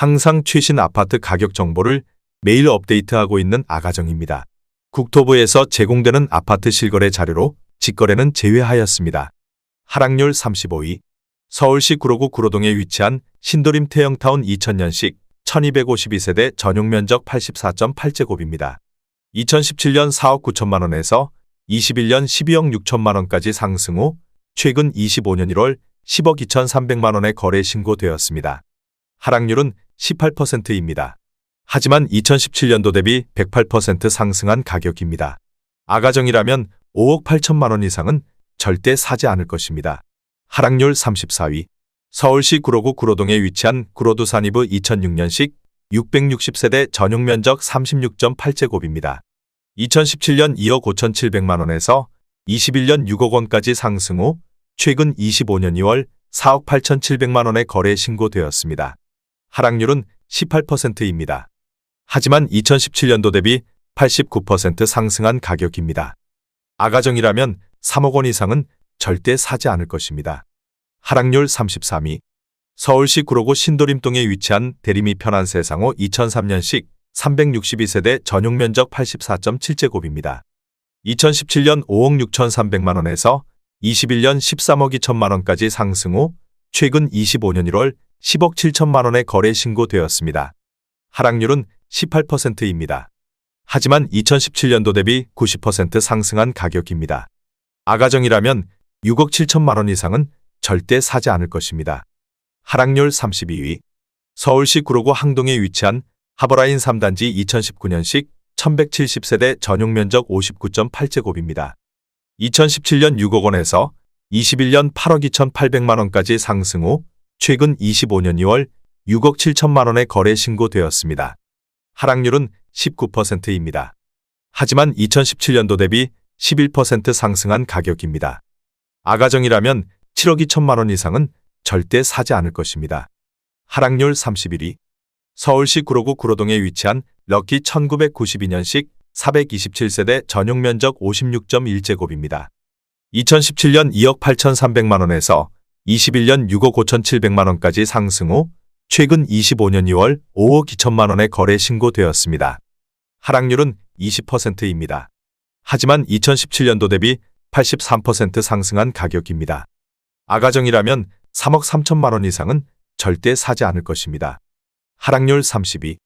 항상 최신 아파트 가격 정보를 매일 업데이트하고 있는 아가정입니다. 국토부에서 제공되는 아파트 실거래 자료로 직거래는 제외하였습니다. 하락률 35위. 서울시 구로구 구로동에 위치한 신도림 태영타운 2000년식 1252세대 전용면적 84.8제곱입니다. 2017년 4억 9천만 원에서 21년 12억 6천만 원까지 상승 후 최근 25년 1월 10억 2,300만 원에 거래 신고되었습니다. 하락률은 18%입니다. 하지만 2017년도 대비 108% 상승한 가격입니다. 아가정이라면 5억 8천만 원 이상은 절대 사지 않을 것입니다. 하락률 34위. 서울시 구로구 구로동에 위치한 구로두산이브 2006년식 660세대 전용면적 36.8제곱입니다. 2017년 2억 5,700만 원에서 21년 6억 원까지 상승 후 최근 25년 2월 4억 8,700만 원에 거래 신고되었습니다. 하락률은 18%입니다. 하지만 2017년도 대비 89% 상승한 가격입니다. 아가정이라면 3억 원 이상은 절대 사지 않을 것입니다. 하락률 33위. 서울시 구로구 신도림동에 위치한 대림이 편한 세상호 2003년식 362세대 전용면적 84.7제곱입니다. 2017년 5억 6,300만 원에서 21년 13억 2천만 원까지 상승 후 최근 25년 1월 10억 7천만 원에 거래 신고되었습니다. 하락률은 18%입니다. 하지만 2017년도 대비 90% 상승한 가격입니다. 아가정이라면 6억 7천만 원 이상은 절대 사지 않을 것입니다. 하락률 32위. 서울시 구로구 항동에 위치한 하버라인 3단지 2019년식 1170세대 전용면적 59.8제곱입니다. 2017년 6억 원에서 21년 8억 2,800만 원까지 상승 후 최근 25년 2월 6억 7천만 원에 거래 신고되었습니다. 하락률은 19%입니다. 하지만 2017년도 대비 11% 상승한 가격입니다. 아가정이라면 7억 2천만 원 이상은 절대 사지 않을 것입니다. 하락률 31위. 서울시 구로구 구로동에 위치한 럭키 1992년식 427세대 전용면적 56.1제곱입니다. 2017년 2억 8,300만 원에서 21년 6억 5,700만 원까지 상승 후 최근 25년 2월 5억 2천만 원에 거래 신고되었습니다. 하락률은 20%입니다. 하지만 2017년도 대비 83% 상승한 가격입니다. 아가정이라면 3억 3천만 원 이상은 절대 사지 않을 것입니다. 하락률 32.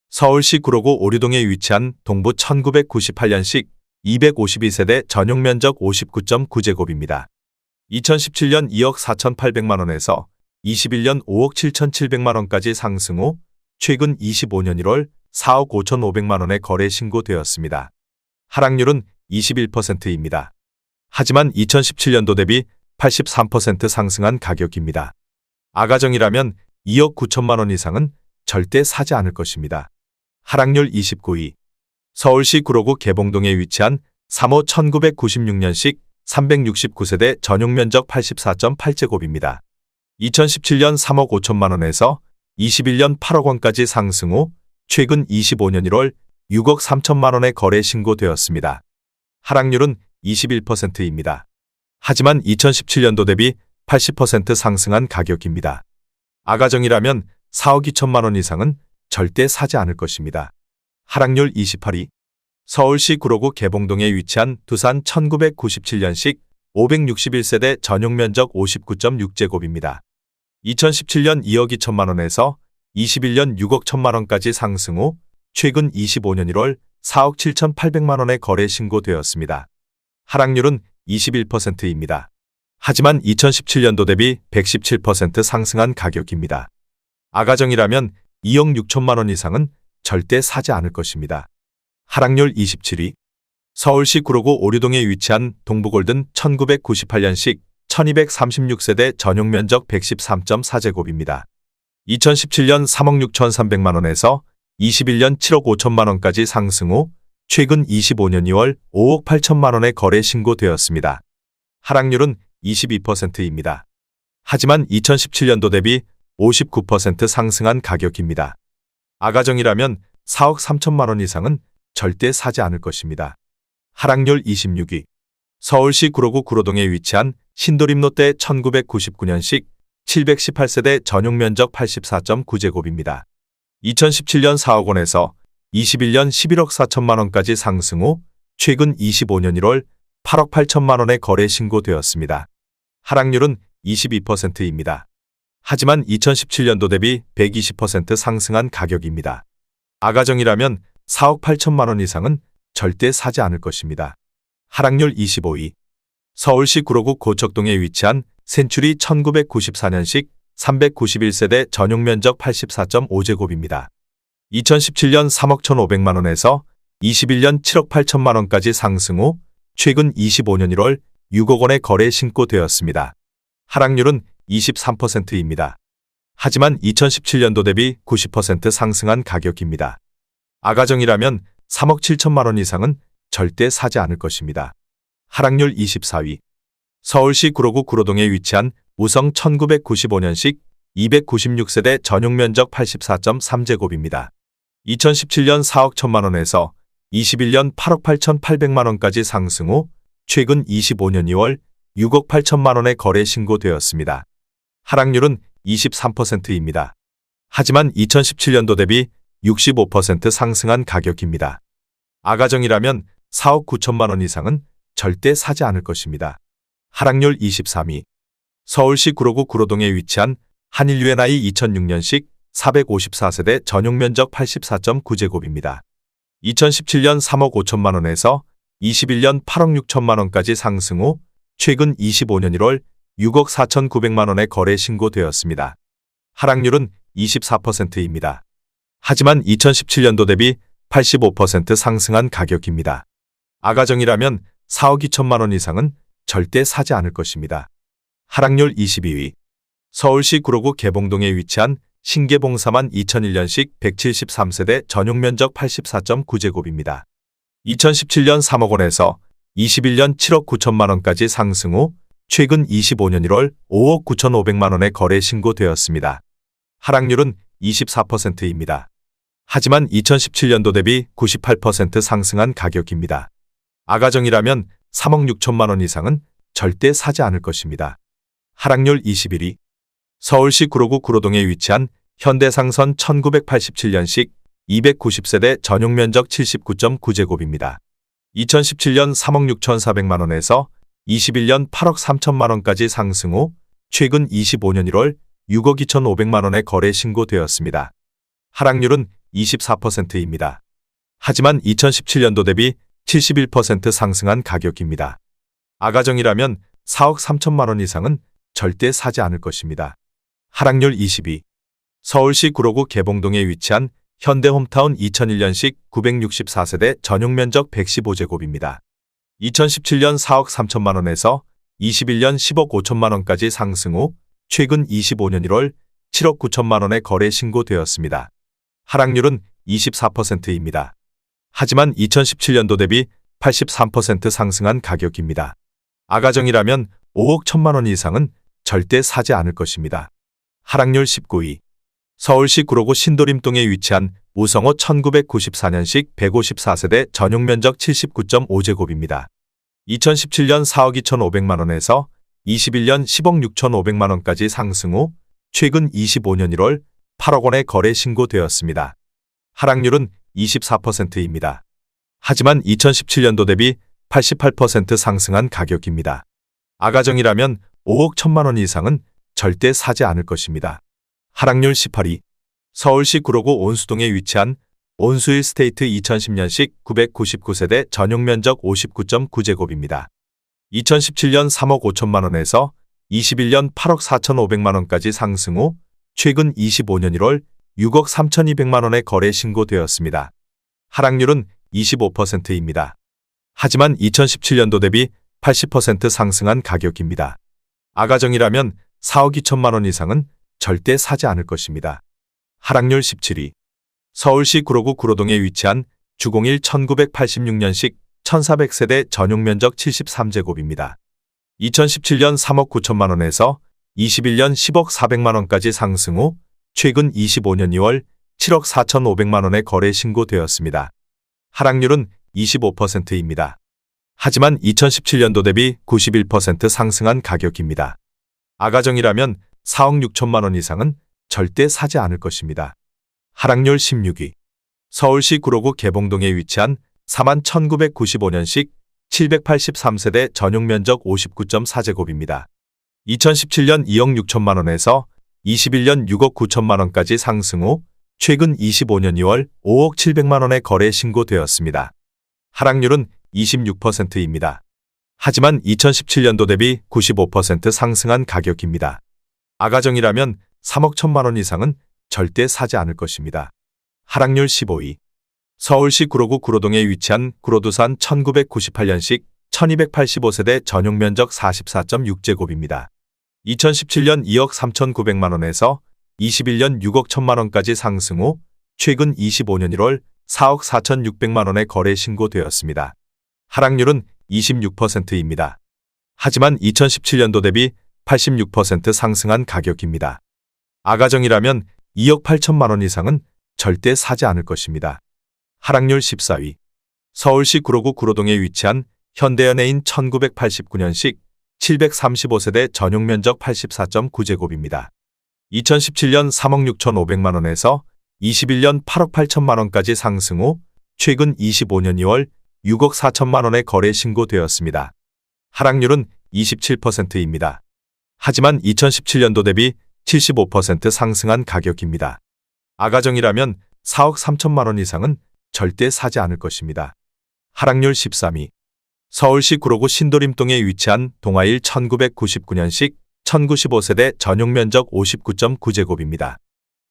서울시 구로구 오류동에 위치한 동부 1998년식 252세대 전용면적 59.9제곱입니다. 2017년 2억 4,800만 원에서 21년 5억 7,700만 원까지 상승 후 최근 25년 1월 4억 5,500만 원에 거래 신고되었습니다. 하락률은 21%입니다. 하지만 2017년도 대비 83% 상승한 가격입니다. 아가정이라면 2억 9천만 원 이상은 절대 사지 않을 것입니다. 하락률 29위. 서울시 구로구 개봉동에 위치한 3호 1996년식 369세대 전용면적 84.8제곱입니다. 2017년 3억 5천만 원에서 21년 8억 원까지 상승 후 최근 25년 1월 6억 3천만 원에 거래 신고되었습니다. 하락률은 21%입니다. 하지만 2017년도 대비 80% 상승한 가격입니다. 아가정이라면 4억 2천만 원 이상은 절대 사지 않을 것입니다. 하락률 28위. 서울시 구로구 개봉동에 위치한 두산 1997년식 561세대 전용면적 59.6제곱입니다. 2017년 2억 2천만 원에서 21년 6억 1천만 원까지 상승 후 최근 25년 1월 4억 7,800만 원에 거래 신고되었습니다. 하락률은 21%입니다. 하지만 2017년도 대비 117% 상승한 가격입니다. 아가정이라면 2억 6천만 원 이상은 절대 사지 않을 것입니다. 하락률 27위. 서울시 구로구 오류동에 위치한 동부골든 1998년식 1236세대 전용면적 113.4제곱입니다. 2017년 3억 6,300만 원에서 21년 7억 5천만 원까지 상승 후 최근 25년 2월 5억 8천만 원에 거래 신고되었습니다. 하락률은 22%입니다. 하지만 2017년도 대비 59% 상승한 가격입니다. 아가정이라면 4억 3천만 원 이상은 절대 사지 않을 것입니다. 하락률 26위. 서울시 구로구 구로동에 위치한 신도림 롯데 1999년식 718세대 전용면적 84.9제곱입니다. 2017년 4억 원에서 21년 11억 4천만 원까지 상승 후 최근 25년 1월 8억 8천만 원의 거래 신고되었습니다. 하락률은 22%입니다. 하지만 2017년도 대비 120% 상승한 가격입니다. 아가정이라면 4억 8천만 원 이상은 절대 사지 않을 것입니다. 하락률 25위. 서울시 구로구 고척동에 위치한 센츄리 1994년식 391세대 전용 면적 84.5제곱입니다. 2017년 3억 1,500만 원에서 21년 7억 8천만 원까지 상승 후 최근 25년 1월 6억 원의 거래 신고되었습니다. 하락률은 23%입니다. 하지만 2017년도 대비 90% 상승한 가격입니다. 아가정이라면 3억 7천만 원 이상은 절대 사지 않을 것입니다. 하락률 24위. 서울시 구로구 구로동에 위치한 우성 1995년식 296세대 전용 면적 84.3제곱입니다. 2017년 4억 1천만 원에서 21년 8억 8,800만 원까지 상승 후 최근 25년 2월 6억 8천만 원의 거래 신고되었습니다. 하락률은 23%입니다. 하지만 2017년도 대비 65% 상승한 가격입니다. 아가정이라면 4억 9천만 원 이상은 절대 사지 않을 것입니다. 하락률 23위. 서울시 구로구 구로동에 위치한 한일 U&I 2006년식 454세대 전용 면적 84.9제곱입니다. 2017년 3억 5천만 원에서 21년 8억 6천만 원까지 상승 후 최근 25년 1월 6억 4,900만 원의 거래 신고되었습니다. 하락률은 24%입니다. 하지만 2017년도 대비 85% 상승한 가격입니다. 아가정이라면 4억 2천만 원 이상은 절대 사지 않을 것입니다. 하락률 22위. 서울시 구로구 개봉동에 위치한 신개봉사만 2001년식 173세대 전용 면적 84.9제곱입니다. 2017년 3억 원에서 21년 7억 9천만 원까지 상승 후 최근 25년 1월 5억 9,500만 원의 거래 신고되었습니다. 하락률은 24%입니다. 하지만 2017년도 대비 98% 상승한 가격입니다. 아가정이라면 3억 6천만 원 이상은 절대 사지 않을 것입니다. 하락률 21위. 서울시 구로구 구로동에 위치한 현대상선 1987년식 290세대 전용 면적 79.9제곱입니다. 2017년 3억 6,400만 원에서 21년 8억 3천만 원까지 상승 후 최근 25년 1월 6억 2,500만 원의 거래 신고되었습니다. 하락률은 24%입니다. 하지만 2017년도 대비 71% 상승한 가격입니다. 아가정이라면 4억 3천만 원 이상은 절대 사지 않을 것입니다. 하락률 22. 서울시 구로구 개봉동에 위치한 현대홈타운 2001년식 964세대 전용 면적 115제곱입니다. 2017년 4억 3천만 원에서 21년 10억 5천만 원까지 상승 후 최근 25년 1월 7억 9천만 원의 거래 신고되었습니다. 하락률은 24%입니다. 하지만 2017년도 대비 83% 상승한 가격입니다. 아가정이라면 5억 1천만 원 이상은 절대 사지 않을 것입니다. 하락률 19위. 서울시 구로구 신도림동에 위치한 우성호 1994년식 154세대 전용 면적 79.5제곱입니다. 2017년 4억 2,500만 원에서 21년 10억 6,500만 원까지 상승 후 최근 25년 1월 8억 원의 거래 신고되었습니다. 하락률은 24%입니다. 하지만 2017년도 대비 88% 상승한 가격입니다. 아가정이라면 5억 1천만 원 이상은 절대 사지 않을 것입니다. 하락률 18위. 서울시 구로구 온수동에 위치한 온수일 스테이트 2010년식 999세대 전용 면적 59.9제곱입니다. 2017년 3억 5천만 원에서 21년 8억 4,500만 원까지 상승 후 최근 25년 1월 6억 3,200만 원의 거래 신고되었습니다. 하락률은 25%입니다. 하지만 2017년도 대비 80% 상승한 가격입니다. 아가정이라면 4억 2천만 원 이상은 절대 사지 않을 것입니다. 하락률 17위. 서울시 구로구 구로동에 위치한 주공일 1986년식 1400세대 전용 면적 73제곱입니다. 2017년 3억 9천만 원에서 21년 10억 400만 원까지 상승 후 최근 25년 2월 7억 4,500만 원의 거래 신고되었습니다. 하락률은 25%입니다. 하지만 2017년도 대비 91% 상승한 가격입니다. 아가정이라면 4억 6천만 원 이상은 절대 사지 않을 것입니다. 하락률 16위. 서울시 구로구 개봉동에 위치한 41,995년식 783세대 전용면적 59.4제곱입니다. 2017년 2억 6천만 원에서 21년 6억 9천만 원까지 상승 후 최근 25년 2월 5억 7백만 원에 거래 신고되었습니다. 하락률은 26%입니다. 하지만 2017년도 대비 95% 상승한 가격입니다. 아가정이라면 3억 1천만 원 이상은 절대 사지 않을 것입니다. 하락률 15위. 서울시 구로구 구로동에 위치한 구로두산 1998년식 1285세대 전용면적 44.6제곱입니다. 2017년 2억 3,900만 원에서 21년 6억 1천만 원까지 상승 후 최근 25년 1월 4억 4,600만 원에 거래 신고되었습니다. 하락률은 26%입니다. 하지만 2017년도 대비 86% 상승한 가격입니다. 아가정이라면 2억 8천만 원 이상은 절대 사지 않을 것입니다. 하락률 14위. 서울시 구로구 구로동에 위치한 현대연예인 1989년식 735세대 전용면적 84.9제곱입니다. 2017년 3억 6,500만 원에서 21년 8억 8천만 원까지 상승 후 최근 25년 2월 6억 4천만 원에 거래 신고되었습니다. 하락률은 27%입니다. 하지만 2017년도 대비 75% 상승한 가격입니다. 아가정이라면 4억 3천만 원 이상은 절대 사지 않을 것입니다. 하락률 13위. 서울시 구로구 신도림동에 위치한 동아일 1999년식 1095세대 전용면적 59.9제곱입니다.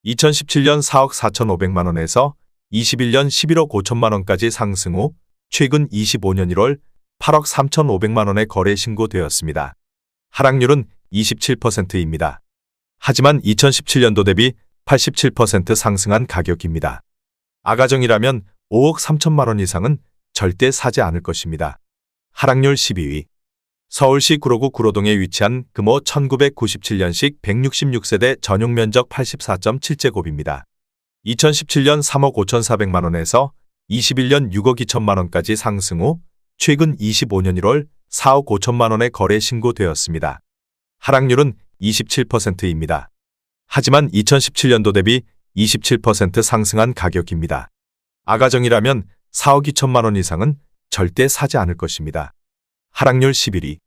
2017년 4억 4,500만 원에서 21년 11억 5천만 원까지 상승 후 최근 25년 1월 8억 3,500만 원에 거래 신고되었습니다. 하락률은 27%입니다. 하지만 2017년도 대비 87% 상승한 가격입니다. 아가정이라면 5억 3천만 원 이상은 절대 사지 않을 것입니다. 하락률 12위. 서울시 구로구 구로동에 위치한 금호 1997년식 166세대 전용면적 84.7제곱입니다. 2017년 3억 5,400만 원에서 21년 6억 2천만 원까지 상승 후 최근 25년 1월 4억 5천만 원에 거래 신고되었습니다. 하락률은 27%입니다. 하지만 2017년도 대비 27% 상승한 가격입니다. 아가정이라면 4억 2천만 원 이상은 절대 사지 않을 것입니다. 하락률 11위.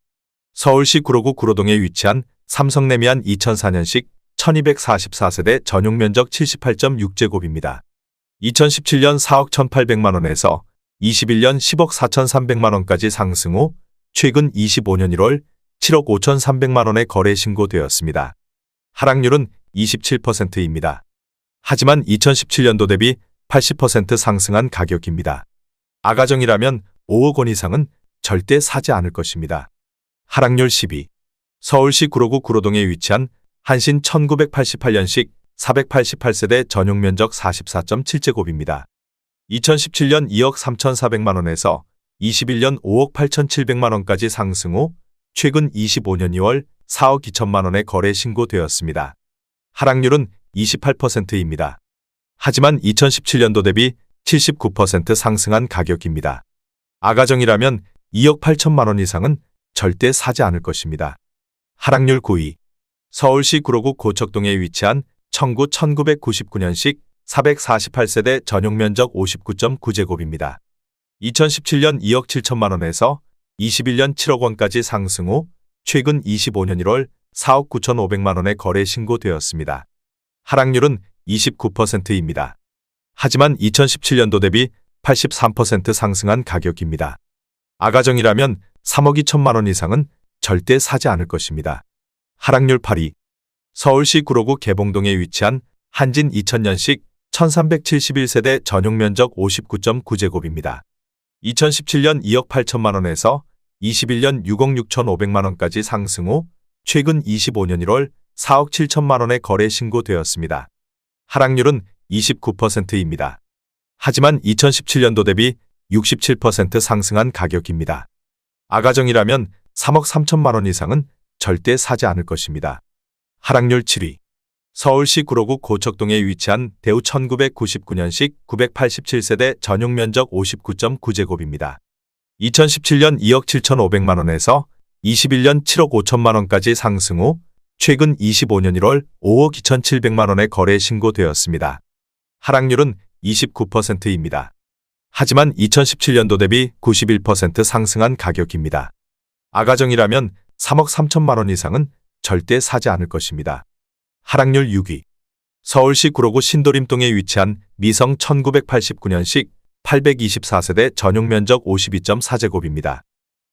서울시 구로구 구로동에 위치한 삼성레미안 2004년식 1244세대 전용면적 78.6제곱입니다. 2017년 4억 1,800만 원에서 21년 10억 4,300만 원까지 상승 후 최근 25년 1월 7억 5,300만 원에 거래 신고되었습니다. 하락률은 27%입니다. 하지만 2017년도 대비 80% 상승한 가격입니다. 아가정이라면 5억 원 이상은 절대 사지 않을 것입니다. 하락률 10위. 서울시 구로구 구로동에 위치한 한신 1988년식 488세대 전용면적 44.7제곱입니다. 2017년 2억 3,400만 원에서 21년 5억 8,700만 원까지 상승 후 최근 25년 2월 4억 2천만 원에 거래 신고되었습니다. 하락률은 28%입니다. 하지만 2017년도 대비 79% 상승한 가격입니다. 아가정이라면 2억 8천만 원 이상은 절대 사지 않을 것입니다. 하락률 9위. 서울시 구로구 고척동에 위치한 청구 1999년식 448세대 전용면적 59.9제곱입니다. 2017년 2억 7천만 원에서 21년 7억 원까지 상승 후 최근 25년 1월 4억 9,500만 원에 거래 신고되었습니다. 하락률은 29%입니다. 하지만 2017년도 대비 83% 상승한 가격입니다. 아가정이라면 3억 2천만 원 이상은 절대 사지 않을 것입니다. 하락률 8위. 서울시 구로구 개봉동에 위치한 한진 2000년식 1371세대 전용면적 59.9제곱입니다. 2017년 2억 8천만 원에서 21년 6억 6,500만 원까지 상승 후 최근 25년 1월 4억 7천만 원에 거래 신고되었습니다. 하락률은 29%입니다. 하지만 2017년도 대비 67% 상승한 가격입니다. 아가정이라면 3억 3천만 원 이상은 절대 사지 않을 것입니다. 하락률 7위. 서울시 구로구 고척동에 위치한 대우 1999년식 987세대 전용면적 59.9제곱입니다. 2017년 2억 7,500만 원에서 21년 7억 5천만 원까지 상승 후 최근 25년 1월 5억 2,700만 원에 거래 신고되었습니다. 하락률은 29%입니다. 하지만 2017년도 대비 91% 상승한 가격입니다. 아가정이라면 3억 3천만 원 이상은 절대 사지 않을 것입니다. 하락률 6위. 서울시 구로구 신도림동에 위치한 미성 1989년식 824세대 전용 면적 52.4제곱입니다.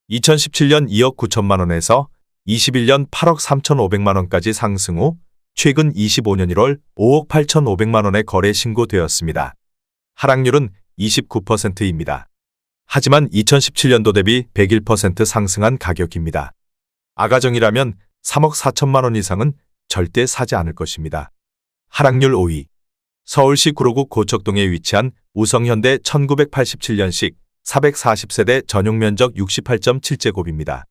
2017년 2억 9천만 원에서 21년 8억 3,500만 원까지 상승 후 최근 25년 1월 5억 8,500만 원에 거래 신고되었습니다. 하락률은 29%입니다. 하지만 2017년도 대비 101% 상승한 가격입니다. 아가정이라면 3억 4천만 원 이상은 절대 사지 않을 것입니다. 하락률 5위. 서울시 구로구 고척동에 위치한 우성현대 1987년식 440세대 전용 면적 68.7제곱입니다.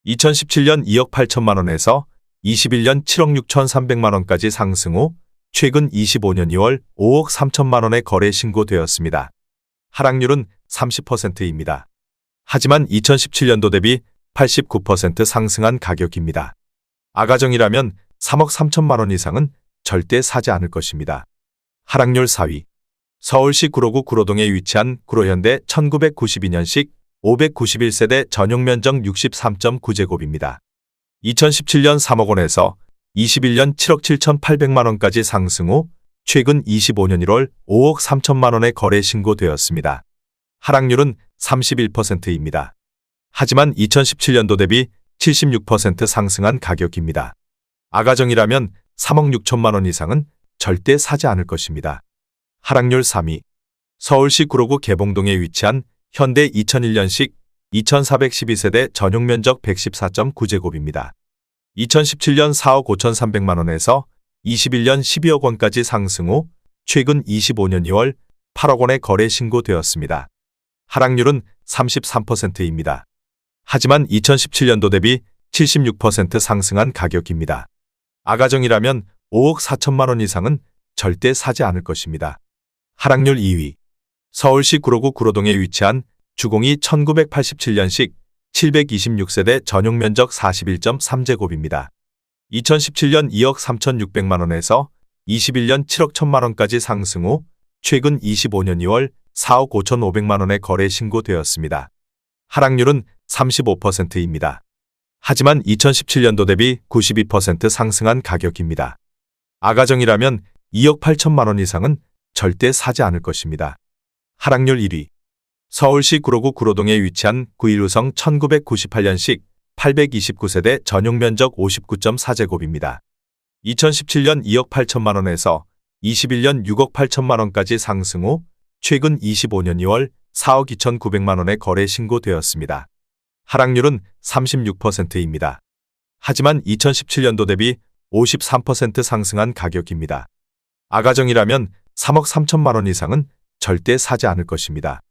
2017년 2억 8천만 원에서 21년 7억 6,300만 원까지 상승 후 최근 25년 2월 5억 3천만 원에 거래 신고되었습니다. 하락률은 30%입니다. 하지만 2017년도 대비 89% 상승한 가격입니다. 아가정이라면 3억 3천만 원 이상은 절대 사지 않을 것입니다. 하락률 4위. 서울시 구로구 구로동에 위치한 구로현대 1992년식 591세대 전용 면적 63.9제곱입니다. 2017년 3억 원에서 21년 7억 7,800만 원까지 상승 후 최근 25년 1월 5억 3천만 원에 거래 신고되었습니다. 하락률은 31%입니다. 하지만 2017년도 대비 76% 상승한 가격입니다. 아가정이라면 3억 6천만 원 이상은 절대 사지 않을 것입니다. 하락률 3위. 서울시 구로구 개봉동에 위치한 현대 2001년식 2412세대 전용 면적 114.9제곱입니다. 2017년 4억 5,300만 원에서 21년 12억 원까지 상승 후 최근 25년 2월 8억 원에 거래 신고되었습니다. 하락률은 33%입니다. 하지만 2017년도 대비 76% 상승한 가격입니다. 아가정이라면 5억 4천만 원 이상은 절대 사지 않을 것입니다. 하락률 2위. 서울시 구로구 구로동에 위치한 주공이 1987년식 726세대 전용 면적 41.3제곱입니다. 2017년 2억 3,600만 원에서 21년 7억 1천만 원까지 상승 후 최근 25년 2월 4억 5,500만 원에 거래 신고되었습니다. 하락률은 35%입니다. 하지만 2017년도 대비 92% 상승한 가격입니다. 아가정이라면 2억 8천만 원 이상은 절대 사지 않을 것입니다. 하락률 1위. 서울시 구로구 구로동에 위치한 9.1호성 1998년식 829세대 전용 면적 59.4제곱입니다. 2017년 2억 8천만 원에서 21년 6억 8천만 원까지 상승 후 최근 25년 2월 4억 2,900만 원에 거래 신고되었습니다. 하락률은 36%입니다. 하지만 2017년도 대비 53% 상승한 가격입니다. 아가정이라면 3억 3천만 원 이상은 절대 사지 않을 것입니다.